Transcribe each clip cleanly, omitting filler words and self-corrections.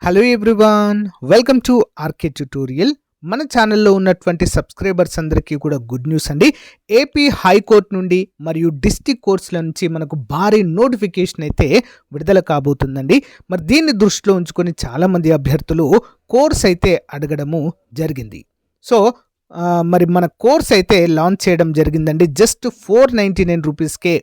Hello everyone, welcome to RK tutorial. మన ఛానల్లో ఉన్నటువంటి సబ్స్క్రైబర్స్ అందరికీ కూడా గుడ్ న్యూస్ అండి. ఏపీ హైకోర్టు నుండి మరియు డిస్ట్రిక్ట్ కోర్ట్స్ల నుంచి మనకు భారీ నోటిఫికేషన్ అయితే విడుదల కాబోతుందండి. మరి దీన్ని దృష్టిలో ఉంచుకొని చాలామంది అభ్యర్థులు కోర్స్ అయితే అడగడము జరిగింది. సో మరి మన కోర్స్ అయితే లాంచ్ చేయడం జరిగిందండి. జస్ట్ 499 రూపీస్కే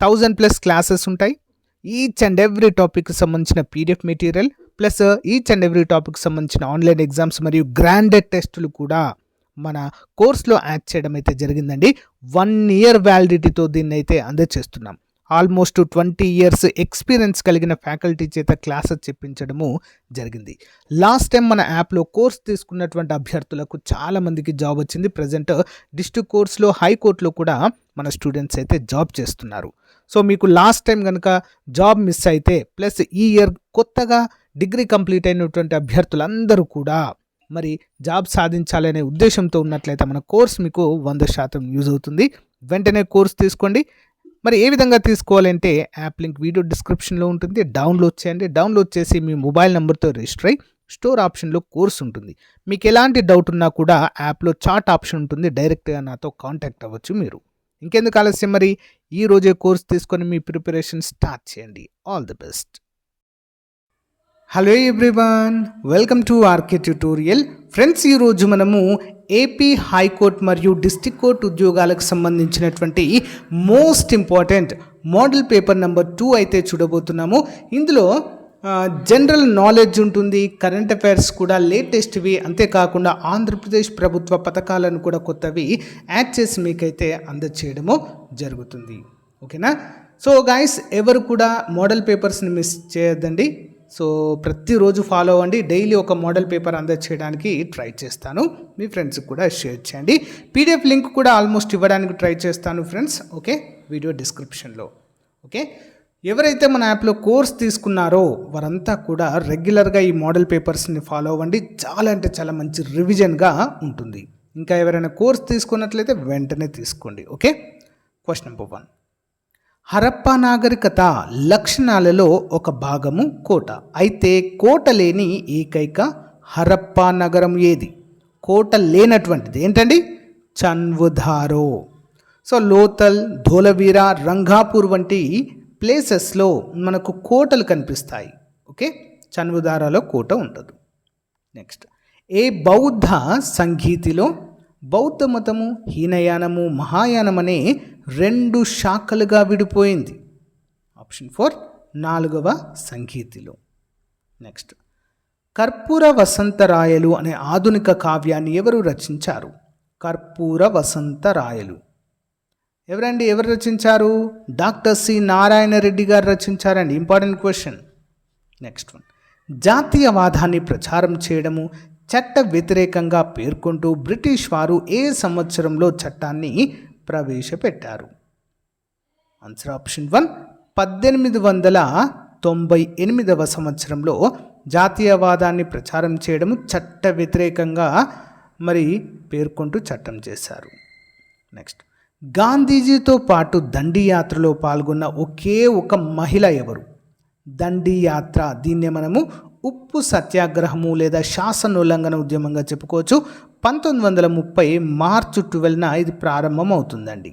1000+ క్లాసెస్ ఉంటాయి. ఈచ్ అండ్ ఎవ్రీ టాపిక్కి సంబంధించిన PDF material plus each and every topic సంబంధించిన ఆన్లైన్ ఎగ్జామ్స్ మరియు గ్రాండెడ్ టెస్టులు కూడా మన కోర్స్లో యాడ్ చేయడం అయితే జరిగిందండి. 1 year వ్యాలిడిటీతో దీన్ని అయితే అందజేస్తున్నాం. ఆల్మోస్ట్ 20 years ఎక్స్పీరియన్స్ కలిగిన ఫ్యాకల్టీ చేత క్లాసెస్ చెప్పించడము జరిగింది. లాస్ట్ టైం మన యాప్లో కోర్స్ తీసుకున్నటువంటి అభ్యర్థులకు చాలామందికి జాబ్ వచ్చింది. ప్రజెంట్ డిస్ట్రిక్ట్ కోర్స్లో హైకోర్టులో కూడా మన స్టూడెంట్స్ అయితే జాబ్ చేస్తున్నారు. సో మీకు లాస్ట్ టైం కనుక జాబ్ మిస్ అయితే ప్లస్ ఈ ఇయర్ కొత్తగా డిగ్రీ కంప్లీట్ అయినటువంటి అభ్యర్థులందరూ కూడా మరి జాబ్ సాధించాలనే ఉద్దేశంతో ఉన్నట్లయితే మన కోర్స్ మీకు 100% యూజ్ అవుతుంది. వెంటనే కోర్స్ తీసుకోండి. మరి ఏ విధంగా తీసుకోవాలంటే యాప్ లింక్ వీడియో డిస్క్రిప్షన్లో ఉంటుంది. డౌన్లోడ్ చేయండి. డౌన్లోడ్ చేసి మీ మొబైల్ నెంబర్తో రిజిస్టర్ అయ్యి స్టోర్ ఆప్షన్లో కోర్స్ ఉంటుంది. మీకు ఎలాంటి డౌట్ ఉన్నా కూడా యాప్లో చాట్ ఆప్షన్ ఉంటుంది. డైరెక్ట్గా నాతో కాంటాక్ట్ అవ్వచ్చు మీరు. ఇంకెందుకు ఆలస్యం, మరి ఈ రోజే కోర్స్ తీసుకొని మీ ప్రిపరేషన్ స్టార్ట్ చేయండి. All the best. Hello everyone, welcome to RK tutorial. Friends, ఈరోజు మనము ఏపీ హైకోర్టు మరియు డిస్ట్రిక్ట్ కోర్టు ఉద్యోగాలకు సంబంధించినటువంటి most important model paper number 2 అయితే చూడబోతున్నాము. ఇందులో జనరల్ నాలెడ్జ్ ఉంటుంది, కరెంట్ అఫైర్స్ కూడా లేటెస్ట్వి, అంతేకాకుండా ఆంధ్రప్రదేశ్ ప్రభుత్వ పథకాలను కూడా కొత్తవి యాడ్ చేసి మీకైతే అందజేయడము జరుగుతుంది. ఓకేనా? సో గైస్, ఎవరు కూడా మోడల్ పేపర్స్ని మిస్ చేయొద్దండి. సో ప్రతిరోజు ఫాలో అవ్వండి. డైలీ ఒక మోడల్ పేపర్ అందజేయడానికి ట్రై చేస్తాను. మీ ఫ్రెండ్స్కి కూడా షేర్ చేయండి. పీడిఎఫ్ లింక్ కూడా ఆల్మోస్ట్ ఇవ్వడానికి ట్రై చేస్తాను ఫ్రెండ్స్. ఓకే, వీడియో డిస్క్రిప్షన్లో. ఓకే, ఎవరైతే మన యాప్లో కోర్స్ తీసుకున్నారో వారంతా కూడా రెగ్యులర్గా ఈ మోడల్ పేపర్స్ని ఫాలో అవ్వండి. చాలా అంటే చాలా మంచి రివిజన్గా ఉంటుంది. ఇంకా ఎవరైనా కోర్స్ తీసుకున్నట్లయితే వెంటనే తీసుకోండి. Okay, question number 1. హరప్పా నాగరికత లక్షణాలలో ఒక భాగము కోట. అయితే కోట లేని ఏకైక హరప్పా నగరం ఏది? కోట లేనటువంటిది ఏంటండి? చన్వుదారో. సో లోతల్, ధోలవీరా, రంగాపూర్ వంటి ప్లేసెస్లో మనకు కోటలు కనిపిస్తాయి. ఓకే, చన్వుదారాలో కోట ఉంటుంది. నెక్స్ట్, ఏ బౌద్ధ సంగీతిలో బౌద్ధ మతము హీనయానము, మహాయానం అనే 2 శాఖలుగా విడిపోయింది? ఆప్షన్ 4, 4వ సంగీతిలో. నెక్స్ట్, కర్పూర వసంతరాయలు అనే ఆధునిక కావ్యాన్ని ఎవరు రచించారు? కర్పూర వసంతరాయలు ఎవరండి? ఎవరు రచించారు? డాక్టర్ సి నారాయణ రెడ్డి గారు రచించారండి. Important question. నెక్స్ట్ వన్, జాతీయవాదాన్ని ప్రచారం చేయడము, చట్ట వ్యతిరేకంగా పేర్కొంటూ బ్రిటిష్ వారు ఏ సంవత్సరంలో చట్టాన్ని ప్రవేశపెట్టారు? ఆన్సర్ ఆప్షన్ 1, 1898వ సంవత్సరంలో జాతీయవాదాన్ని ప్రచారం చేయడము, చట్ట వ్యతిరేకంగా మరి పేర్కొంటూ చట్టం చేశారు. నెక్స్ట్, గాంధీజీతో పాటు దండి యాత్రలో పాల్గొన్న ఒకే ఒక మహిళ ఎవరు? దండి యాత్ర, దీన్నే మనము ఉప్పు సత్యాగ్రహము లేదా శాసనోల్లంఘన ఉద్యమంగా చెప్పుకోవచ్చు. 1930 మార్చి 12న ఇది ప్రారంభం అవుతుందండి.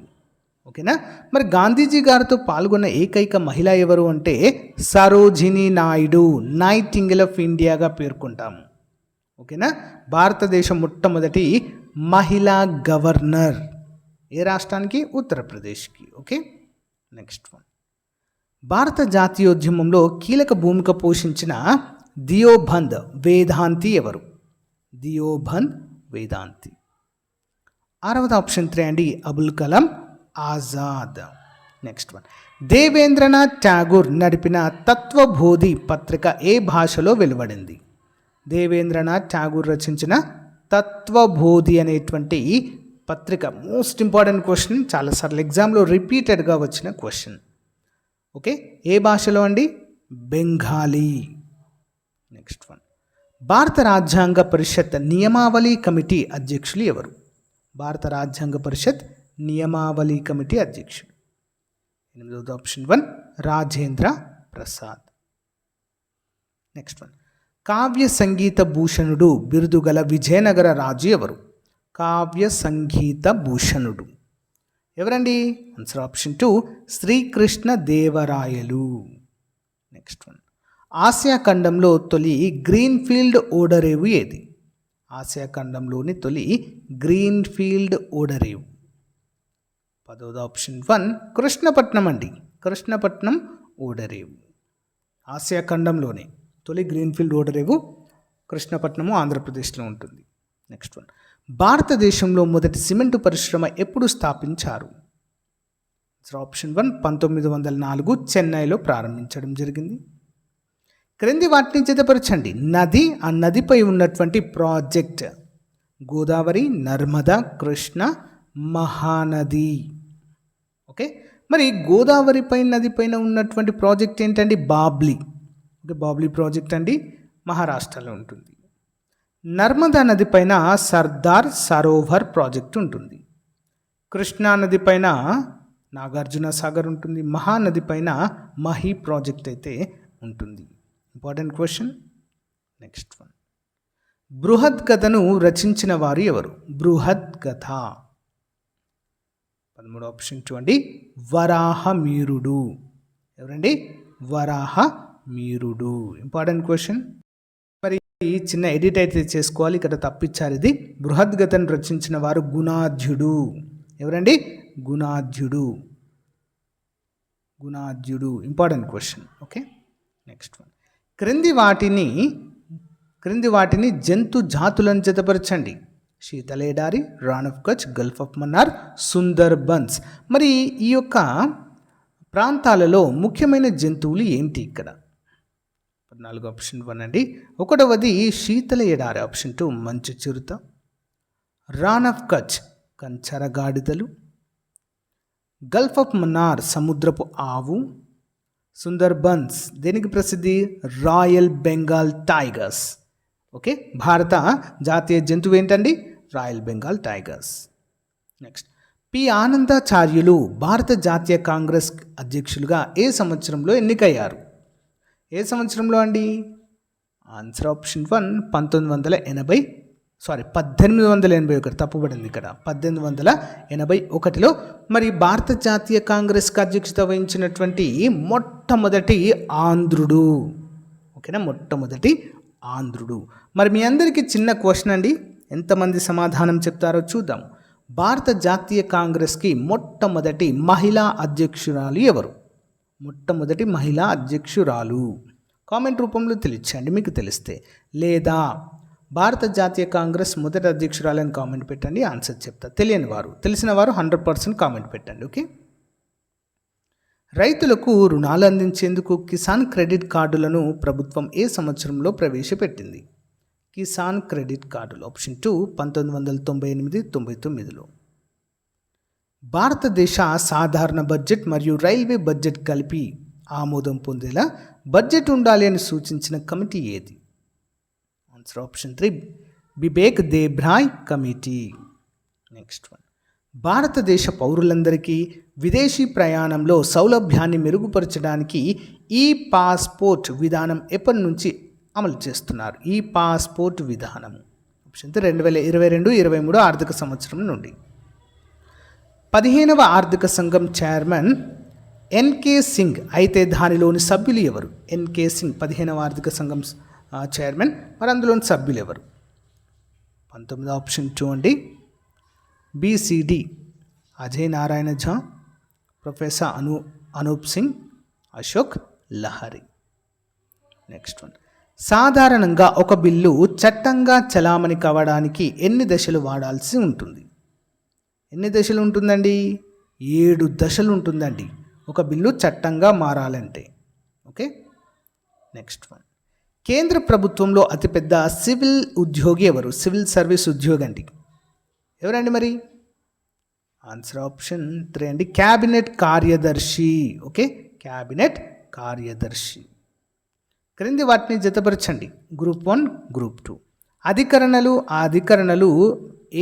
ఓకేనా? మరి గాంధీజీ గారితో పాల్గొన్న ఏకైక మహిళ ఎవరు అంటే సరోజినీ నాయుడు, నైటింగేల్ ఆఫ్ ఇండియాగా పేర్కొంటాము. ఓకేనా? భారతదేశం మొట్టమొదటి మహిళా గవర్నర్ ఏ రాష్ట్రానికి? ఉత్తరప్రదేశ్కి. ఓకే, నెక్స్ట్ వన్, భారత జాతీయోద్యమంలో కీలక భూమిక పోషించిన దియోబంద్ వేదాంతి ఎవరు? దియోబంద్ వేదాంతి. 6వ ఆప్షన్ 3 అండి, అబుల్ కలాం ఆజాద్. నెక్స్ట్ వన్, దేవేంద్రనాథ్ ఠాగూర్ నడిపిన తత్వబోధి పత్రిక ఏ భాషలో వెలువడింది? దేవేంద్రనాథ్ ఠాగూర్ రచించిన తత్వబోధి అనేటువంటి పత్రిక మోస్ట్ ఇంపార్టెంట్ క్వశ్చన్, చాలాసార్లు ఎగ్జామ్లో రిపీటెడ్గా వచ్చిన క్వశ్చన్. ఓకే, ఏ భాషలో అండి? బెంగాలీ. నెక్స్ట్ వన్, భారత రాజ్యాంగ పరిషత్ నియమావళి కమిటీ అధ్యక్షులు ఎవరు? భారత రాజ్యాంగ పరిషత్ నియమావళి కమిటీ అధ్యక్షుడు. 8వ option 1, Rajendra Prasad. Next one, కావ్య సంగీత భూషణుడు బిరుదు గల విజయనగర రాజు ఎవరు? కావ్య సంగీత భూషణుడు ఎవరండి? Answer option 2 Srikrishna Devarayalu. Next one, ఆసియా ఖండంలో తొలి గ్రీన్ఫీల్డ్ ఓడరేవు ఏది? ఆసియా ఖండంలోని తొలి గ్రీన్ఫీల్డ్ ఓడరేవు. 10వ ఆప్షన్ 1 కృష్ణపట్నం అండి. కృష్ణపట్నం ఓడరేవు. ఆసియా ఖండంలోనే తొలి గ్రీన్ఫీల్డ్ ఓడరేవు కృష్ణపట్నము ఆంధ్రప్రదేశ్లో ఉంటుంది. నెక్స్ట్ వన్, భారతదేశంలో మొదటి సిమెంటు పరిశ్రమ ఎప్పుడు స్థాపించారు? ఆప్షన్ 1 1904 చెన్నైలో ప్రారంభించడం జరిగింది. క్రింది వాటిని జతపరచండి. నది, ఆ నదిపై ఉన్నటువంటి ప్రాజెక్ట్ గోదావరి, నర్మదా, కృష్ణ, మహానది. ఓకే, మరి గోదావరి నదిపైన ఉన్నటువంటి ప్రాజెక్ట్ ఏంటండి? బాబ్లీ. బాబ్లీ ప్రాజెక్ట్ అండి, మహారాష్ట్రలో ఉంటుంది. నర్మదా నది పైన సర్దార్ సరోవర్ ప్రాజెక్ట్ ఉంటుంది. కృష్ణా నది పైన నాగార్జున సాగర్ ఉంటుంది. మహానది పైన మహి ప్రాజెక్ట్ అయితే ఉంటుంది. Important question. నెక్స్ట్ వన్, బృహద్గథను రచించిన వారు ఎవరు? బృహద్గథ 13వ ఆప్షన్ 2 అండి వరాహమీరుడు. ఎవరండి? వరాహమీరుడు. Important question. మరి చిన్న ఎడిట్ అయితే చేసుకోవాలి, ఇక్కడ తప్పిచ్చారు. ఇది బృహద్గథను రచించిన వారు గుణాఢ్యుడు. ఎవరండి? గుణాఢ్యుడు. Important question. Okay, next one, క్రింది వాటిని జంతు జాతులను జతపరచండి. శీతలేడారి, Rann of Kutch, gulf of Mannar, Sundarbans. మరి ఈ యొక్క ప్రాంతాలలో ముఖ్యమైన జంతువులు ఏంటి ఇక్కడ? 14వ ఆప్షన్ 1 అండి. 1వది శీతల ఎడారి, ఆప్షన్ 2 మంచు చిరుత. రాన్ ఆఫ్ కచ్ కంచర గాడిదలు. గల్ఫ్ ఆఫ్ మన్నార్ సముద్రపు ఆవు. సుందర్బన్స్ దేనికి ప్రసిద్ధి? Royal Bengal tigers. ఓకే, భారత జాతీయ జంతువు ఏంటండి? Royal Bengal tigers. Next, P Anandacharyulu భారత జాతీయ కాంగ్రెస్ అధ్యక్షులుగా ఏ సంవత్సరంలో ఎన్నికయ్యారు? ఏ సంవత్సరంలో అండి? Answer option 1 1881. తప్పుపడింది ఇక్కడ, 1881లో. మరి భారత జాతీయ కాంగ్రెస్కి అధ్యక్షత వహించినటువంటి మొట్టమొదటి ఆంధ్రుడు. ఓకేనా, మొట్టమొదటి ఆంధ్రుడు. మరి మీ అందరికీ చిన్న క్వశ్చన్ అండి, ఎంతమంది సమాధానం చెప్తారో చూద్దాం. భారత జాతీయ కాంగ్రెస్కి మొట్టమొదటి మహిళా అధ్యక్షురాలు ఎవరు? మొట్టమొదటి మహిళా అధ్యక్షురాలు కామెంట్ రూపంలో తెలియచేయండి మీకు తెలిస్తే, లేదా భారత జాతీయ కాంగ్రెస్ మొదటి అధ్యక్షురాలని కామెంట్ పెట్టండి, ఆన్సర్ చెప్తా. తెలిసిన వారు 100% కామెంట్ పెట్టండి. ఓకే, రైతులకు రుణాలు అందించేందుకు కిసాన్ క్రెడిట్ కార్డులను ప్రభుత్వం ఏ సంవత్సరంలో ప్రవేశపెట్టింది? కిసాన్ క్రెడిట్ కార్డులు ఆప్షన్ 2 1998-99లో. భారతదేశ సాధారణ బడ్జెట్ మరియు రైల్వే బడ్జెట్ కలిపి ఆమోదం పొందేలా బడ్జెట్ ఉండాలి అని సూచించిన కమిటీ ఏది? Answer option 3 Bibek Debroy committee. Next one, భారతదేశ పౌరులందరికీ విదేశీ ప్రయాణంలో సౌలభ్యాన్ని మెరుగుపరచడానికి ఈ పాస్పోర్ట్ విధానం ఎప్పటి నుంచి అమలు చేస్తున్నారు? ఈ పాస్పోర్ట్ విధానం ఆప్షన్ 2022-23 ఆర్థిక సంవత్సరం నుండి. 15వ ఆర్థిక సంఘం చైర్మన్ ఎన్కే సింగ్ అయితే దానిలోని సభ్యులు ఎవరు? ఎన్కే సింగ్ 15వ ఆర్థిక సంఘం చైర్మన్. మరి అందులోని సభ్యులు ఎవరు? 19వ ఆప్షన్ 2 అండి BCD Ajay Narayan Jha, professor Anoop Singh, Ashok Lahiri. Next one, సాధారణంగా ఒక బిల్లు చట్టంగా చలామణి కావడానికి ఎన్ని దశలు వాడాల్సి ఉంటుంది? ఎన్ని దశలు ఉంటుందండి? 7 దశలు ఉంటుందండి ఒక బిల్లు చట్టంగా మారాలంటే. ఓకే, నెక్స్ట్ వన్, కేంద్ర ప్రభుత్వంలో అతిపెద్ద సివిల్ ఉద్యోగి ఎవరు? సివిల్ సర్వీస్ ఉద్యోగి అండి ఎవరండి? మరి ఆన్సర్ ఆప్షన్ 3 అండి క్యాబినెట్ కార్యదర్శి. ఓకే, క్యాబినెట్ కార్యదర్శి. క్రింది వాటిని జతపరచండి. Group 1, group 2. అధికరణలు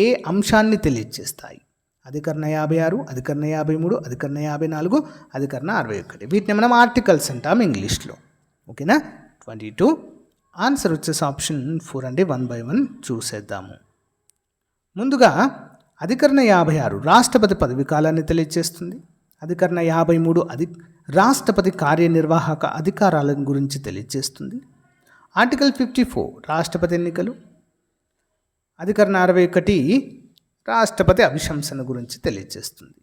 ఏ అంశాన్ని తెలియజేస్తాయి? అధికరణ 56, అధికరణ 53, అధికరణ 54, అధికరణ 61. వీటిని మనం ఆర్టికల్స్ అంటాం ఇంగ్లీష్లో. ఓకేనా, 22 ఆన్సర్ వచ్చేసి ఆప్షన్ 4 అండి. 1 by 1 చూసేద్దాము. ముందుగా అధికరణ 56 రాష్ట్రపతి పదవి కాలాన్ని తెలియజేస్తుంది. అధికరణ 53 రాష్ట్రపతి కార్యనిర్వాహక అధికారాల గురించి తెలియజేస్తుంది. ఆర్టికల్ 54 రాష్ట్రపతి ఎన్నికలు. అధికరణ 61 రాష్ట్రపతి అభిశంసన గురించి తెలియజేస్తుంది.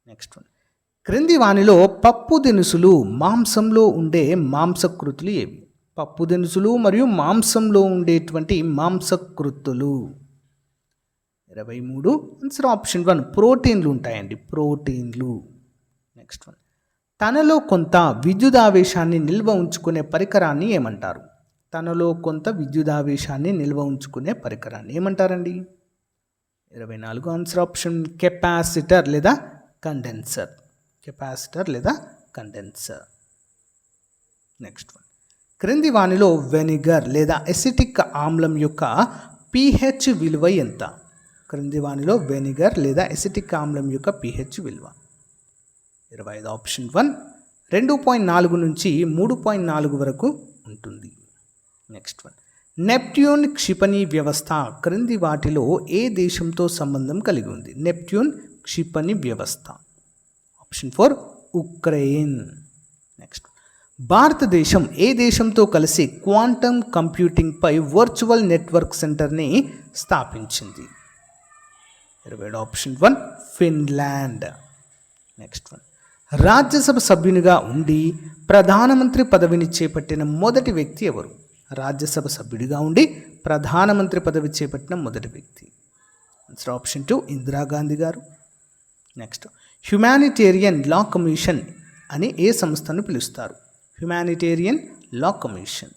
నెక్స్ట్ వన్, క్రింది వానిలో పప్పు దినుసులు మాంసంలో ఉండే మాంసకృతులు ఏవి? పప్పు దినుసులు మరియు మాంసంలో ఉండేటువంటి మాంసకృతులు. 23 ఆన్సర్ ఆప్షన్ 1 ప్రోటీన్లు ఉంటాయండి, ప్రోటీన్లు. నెక్స్ట్ వన్, తనలో కొంత విద్యుదావేశాన్ని నిల్వ ఉంచుకునే పరికరాన్ని ఏమంటారు? తనలో కొంత విద్యుదావేశాన్ని నిల్వ ఉంచుకునే పరికరాన్ని ఏమంటారండి? 24 ఆన్సర్ ఆప్షన్ కెపాసిటర్ లేదా కండెన్సర్. కెపాసిటర్ లేదా కండెన్సర్. నెక్స్ట్ వన్, క్రింది వానిలో వెనిగర్ లేదా ఎసిటిక్ ఆమ్లం యొక్క pH విలువ ఎంత? క్రింది వానిలో వెనిగర్ లేదా ఎసిటిక్ ఆమ్లం యొక్క pH విలువ. 25 ఆప్షన్ 1 2.4 నుంచి 3.4 వరకు ఉంటుంది. నెక్స్ట్ వన్, నెప్ట్యూన్ క్షిపణి వ్యవస్థ క్రింది వాటిలో ఏ దేశంతో సంబంధం కలిగి ఉంది? నెప్ట్యూన్ క్షిపణి వ్యవస్థ. Option 4 Ukraine. నెక్స్ట్, భారతదేశం ఏ దేశంతో కలిసి క్వాంటమ్ కంప్యూటింగ్పై వర్చువల్ నెట్వర్క్ సెంటర్ని స్థాపించింది? 27 option 1 Finland. Next one, Rajya Sabha సభ్యునిగా ఉండి ప్రధానమంత్రి పదవిని చేపట్టిన మొదటి వ్యక్తి ఎవరు? రాజ్యసభ సభ్యుడిగా ఉండి ప్రధానమంత్రి పదవి చేపట్టిన మొదటి వ్యక్తి. ఆన్సర్ ఆప్షన్ 2 ఇందిరాగాంధీ గారు. నెక్స్ట్, హ్యుమానిటేరియన్ లా కమిషన్ అని ఏ సంస్థను పిలుస్తారు? Humanitarian law commission.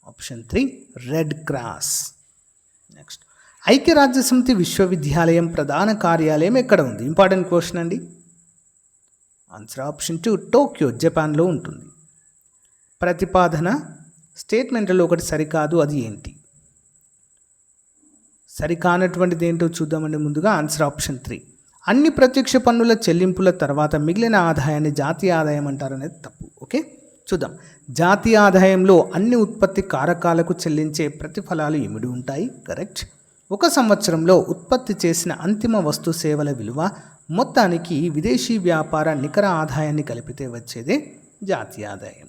Option 3 red cross. Next, ఐక్యరాజ్యసమితి విశ్వవిద్యాలయం ప్రధాన కార్యాలయం ఎక్కడ ఉంది? ఇంపార్టెంట్ క్వశ్చన్ అండి. ఆన్సర్ ఆప్షన్ 2 టోక్యో, జపాన్లో ఉంటుంది. ప్రతిపాదన స్టేట్మెంట్లలో ఒకటి సరికాదు, అది ఏంటి? సరికానటువంటిది ఏంటో చూద్దామండి. ముందుగా ఆన్సర్ ఆప్షన్ 3 అన్ని ప్రత్యక్ష పన్నుల చెల్లింపుల తర్వాత మిగిలిన ఆదాయాన్ని జాతీయ ఆదాయం అంటారనేది తప్పు. ఓకే, చూద్దాం. జాతీయ ఆదాయంలో అన్ని ఉత్పత్తి కారకాలకు చెల్లించే ప్రతిఫలాలు ఇమిడి ఉంటాయి. కరెక్ట్. ఒక సంవత్సరంలో ఉత్పత్తి చేసిన అంతిమ వస్తు సేవల విలువ మొత్తానికి విదేశీ వ్యాపార నికర ఆదాయాన్ని కలిపితే వచ్చేదే జాతీయ ఆదాయం.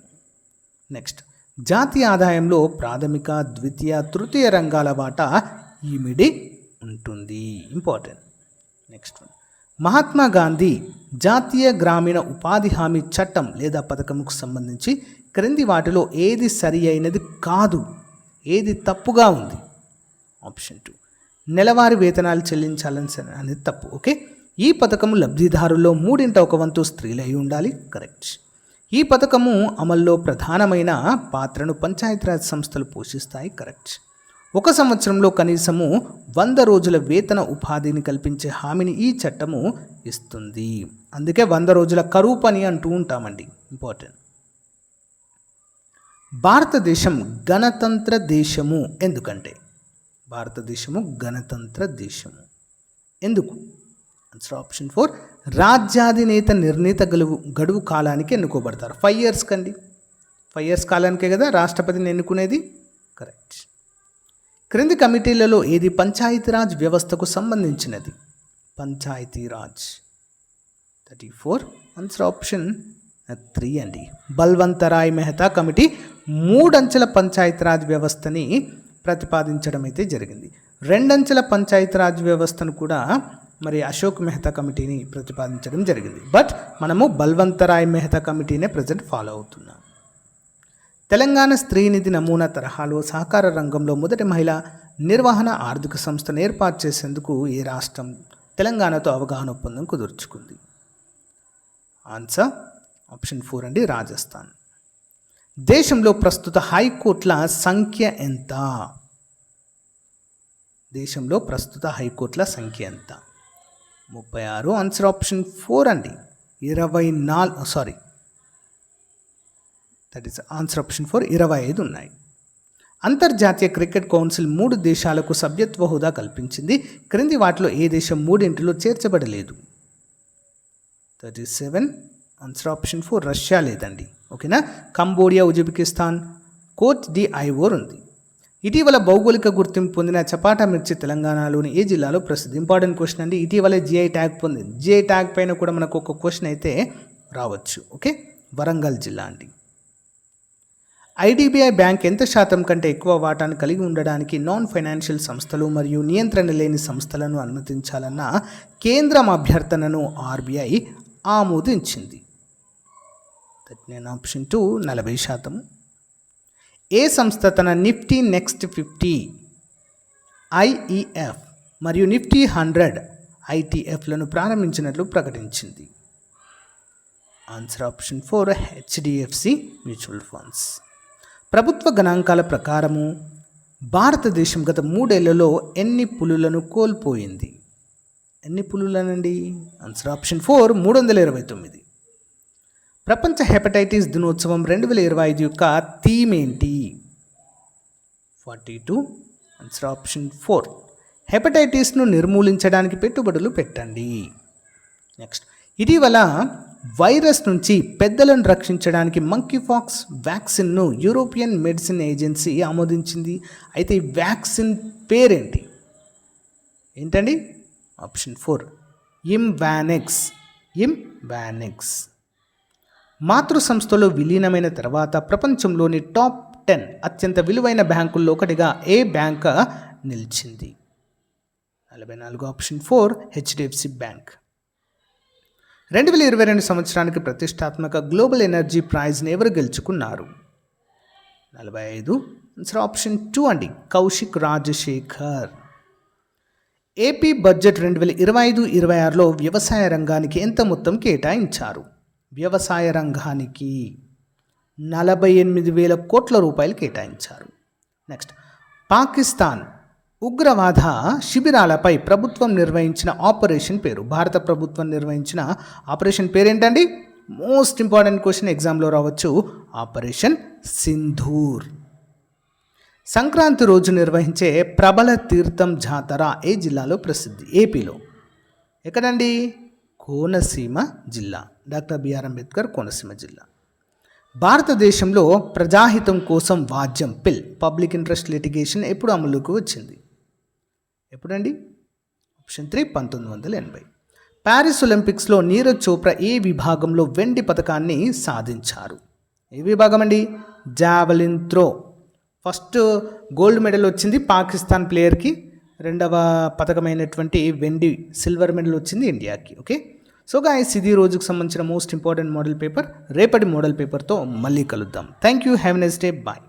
నెక్స్ట్, జాతీయ ఆదాయంలో ప్రాథమిక, ద్వితీయ, తృతీయ రంగాల వాటా ఇమిడి ఉంటుంది. Important. Next one, Mahatma Gandhi జాతీయ గ్రామీణ ఉపాధి హామీ చట్టం లేదా పథకంకు సంబంధించి క్రింది వాటిలో ఏది సరి అయినది కాదు, ఏది తప్పుగా ఉంది? ఆప్షన్ 2 నెలవారీ వేతనాలు చెల్లించాలని అనేది తప్పు. ఓకే, ఈ పథకము లబ్ధిదారుల్లో 3/1 స్త్రీలు అయి ఉండాలి. కరెక్ట్. ఈ పథకము అమల్లో ప్రధానమైన పాత్రను పంచాయతీరాజ్ సంస్థలు పోషిస్తాయి. కరెక్ట్. ఒక సంవత్సరంలో కనీసము 100 రోజుల వేతన ఉపాధిని కల్పించే హామీని ఈ చట్టము ఇస్తుంది. అందుకే 100 రోజుల కరువు పని అంటూ ఉంటామండి. ఇంపార్టెంట్. భారతదేశం గణతంత్ర దేశము ఎందుకంటే? భారతదేశము గణతంత్ర దేశము ఎందుకు? ఆన్సర్ ఆప్షన్ 4 రాజ్యాధినేత నిర్ణీత గడువు కాలానికి ఎన్నుకోబడతారు. 5 years కండి. 5 years కాలానికే కదా రాష్ట్రపతిని ఎన్నుకునేది. కరెక్ట్. క్రింది కమిటీలలో ఏది పంచాయతీరాజ్ వ్యవస్థకు సంబంధించినది? పంచాయతీరాజ్. 34 ఆన్సర్ ఆప్షన్ 3 అండి. బల్వంతరాయ్ మెహతా కమిటీ 3 అంచెల పంచాయతీరాజ్ వ్యవస్థని ప్రతిపాదించడం అయితే జరిగింది. 2 అంచెల పంచాయతీరాజ్ వ్యవస్థను కూడా మరి అశోక్ మెహతా కమిటీని ప్రతిపాదించడం జరిగింది. బట్ మనము బల్వంతరాయ్ మెహతా కమిటీనే ప్రజెంట్ ఫాలో అవుతున్నాం. తెలంగాణ స్త్రీనిధి నమూనా తరహాలో సహకార రంగంలో మొదటి మహిళా నిర్వహణ ఆర్థిక సంస్థను ఏర్పాటు చేసేందుకు ఏ రాష్ట్రం తెలంగాణతో అవగాహన ఒప్పందం కుదుర్చుకుంది? ఆన్సర్ ఆప్షన్ 4 అండి, రాజస్థాన్. దేశంలో ప్రస్తుత హైకోర్టుల సంఖ్య ఎంత? దేశంలో ప్రస్తుత హైకోర్టుల సంఖ్య ఎంత? 36. ఆన్సర్ ఆప్షన్ 4 అండి. 24 దట్ ఈస్ ఆన్సర్ ఆప్షన్ 4 25 ఉన్నాయి. అంతర్జాతీయ క్రికెట్ కౌన్సిల్ 3 దేశాలకు సభ్యత్వ హోదా కల్పించింది. క్రింది వాటిలో ఏ దేశం 3 చేర్చబడలేదు? 37. ఆన్సర్ ఆప్షన్ 4 రష్యా లేదండి. ఓకేనా. Cambodia, Uzbekistan, Cote d'Ivoire ఉంది. ఇటీవల భౌగోళిక గుర్తింపు పొందిన చపాటా మిర్చి తెలంగాణలోని ఏ జిల్లాలో ప్రసిద్ధి? ఇంపార్టెంట్ క్వశ్చన్ అండి. ఇటీవల జిఐ ట్యాగ్ పొందింది. జిఐ ట్యాగ్ పైన కూడా మనకు ఒక క్వశ్చన్ అయితే రావచ్చు. ఓకే, వరంగల్ జిల్లా అండి. ఐడిబిఐ బ్యాంక్ ఎంత శాతం కంటే ఎక్కువ వాటాను కలిగి ఉండడానికి నాన్ ఫైనాన్షియల్ సంస్థలు మరియు నియంత్రణ లేని సంస్థలను అనుమతించాలన్న కేంద్రం అభ్యర్థనను ఆర్బీఐ ఆమోదించింది. ఆప్షన్ 2 40%. ఏ సంస్థ తన నిఫ్టీ నెక్స్ట్ 50 ఐఈఎఫ్ మరియు నిఫ్టీ 100 ఐటీఎఫ్లను ప్రారంభించినట్లు ప్రకటించింది? Answer option 4 HDFC mutual funds. ప్రభుత్వ గణాంకాల ప్రకారము భారతదేశం గత 3 ఏళ్లలో ఎన్ని పులులను కోల్పోయింది? ఎన్ని పులులనండి? Answer option 4 329. ప్రపంచ హెపటైటిస్ దినోత్సవం 2025 యొక్క థీమ్ ఏంటి? 42. ఆన్సర్ ఆప్షన్ 4 హెపటైటిస్ను నిర్మూలించడానికి పెట్టుబడులు పెట్టండి. నెక్స్ట్, ఇటీవల వైరస్ నుంచి పెద్దలను రక్షించడానికి మంకీపాక్స్ వ్యాక్సిన్ను యూరోపియన్ మెడిసిన్ ఏజెన్సీ ఆమోదించింది. అయితే ఈ వ్యాక్సిన్ పేరేంటి? ఏంటండి? ఆప్షన్ 4 ఇమ్వానెక్స్. మాతృ సంస్థలో విలీనమైన తర్వాత ప్రపంచంలోని టాప్ 10 అత్యంత విలువైన బ్యాంకుల్లో ఒకటిగా ఏ బ్యాంక్ నిలిచింది? 44. Option 4 HDFC bank. 2022 సంవత్సరానికి ప్రతిష్టాత్మక గ్లోబల్ ఎనర్జీ ప్రైజ్ని ఎవరు గెలుచుకున్నారు? 45. ఆన్సర్ ఆప్షన్ 2 అండి, కౌశిక్ రాజశేఖర్. ఏపీ బడ్జెట్ 2025-26లో వ్యవసాయ రంగానికి ఎంత మొత్తం కేటాయించారు? వ్యవసాయ రంగానికి 48,000 కోట్ల రూపాయలు కేటాయించారు. నెక్స్ట్, పాకిస్తాన్ ఉగ్రవాద శిబిరాలపై ప్రభుత్వం నిర్వహించిన ఆపరేషన్ పేరు? భారత ప్రభుత్వం నిర్వహించిన ఆపరేషన్ పేరేంటండి? మోస్ట్ ఇంపార్టెంట్ క్వశ్చన్, ఎగ్జామ్లో రావచ్చు. ఆపరేషన్ సింధూర్. సంక్రాంతి రోజు నిర్వహించే ప్రబల తీర్థం జాతర ఏ జిల్లాలో ప్రసిద్ధి? ఏపీలో. ఎక్కడండి? కోనసీమ జిల్లా. డాక్టర్ బిఆర్ అంబేద్కర్ కోనసీమ జిల్లా. భారతదేశంలో ప్రజాహితం కోసం వాద్యం పిల్ పబ్లిక్ ఇంట్రెస్ట్ లిటిగేషన్ ఎప్పుడు అమలుకు వచ్చింది? ఎప్పుడండి? ఆప్షన్ 3 1980. ప్యారిస్ ఒలింపిక్స్లో నీరజ్ చోప్రా ఏ విభాగంలో వెండి పథకాన్ని సాధించారు? ఏ విభాగం అండి? Javelin throw. First gold medal వచ్చింది పాకిస్తాన్ ప్లేయర్కి, రెండవ పథకమైనటువంటి వెండి సిల్వర్ మెడల్ వచ్చింది ఇండియాకి. ఓకే, సో గాయ్స్, ఇది రోజుకు సంబంధించిన మోస్ట్ ఇంపార్టెంట్ మోడల్ పేపర్. రేపటి మోడల్ పేపర్తో మళ్ళీ కలుద్దాం. Thank you, have a nice day, bye.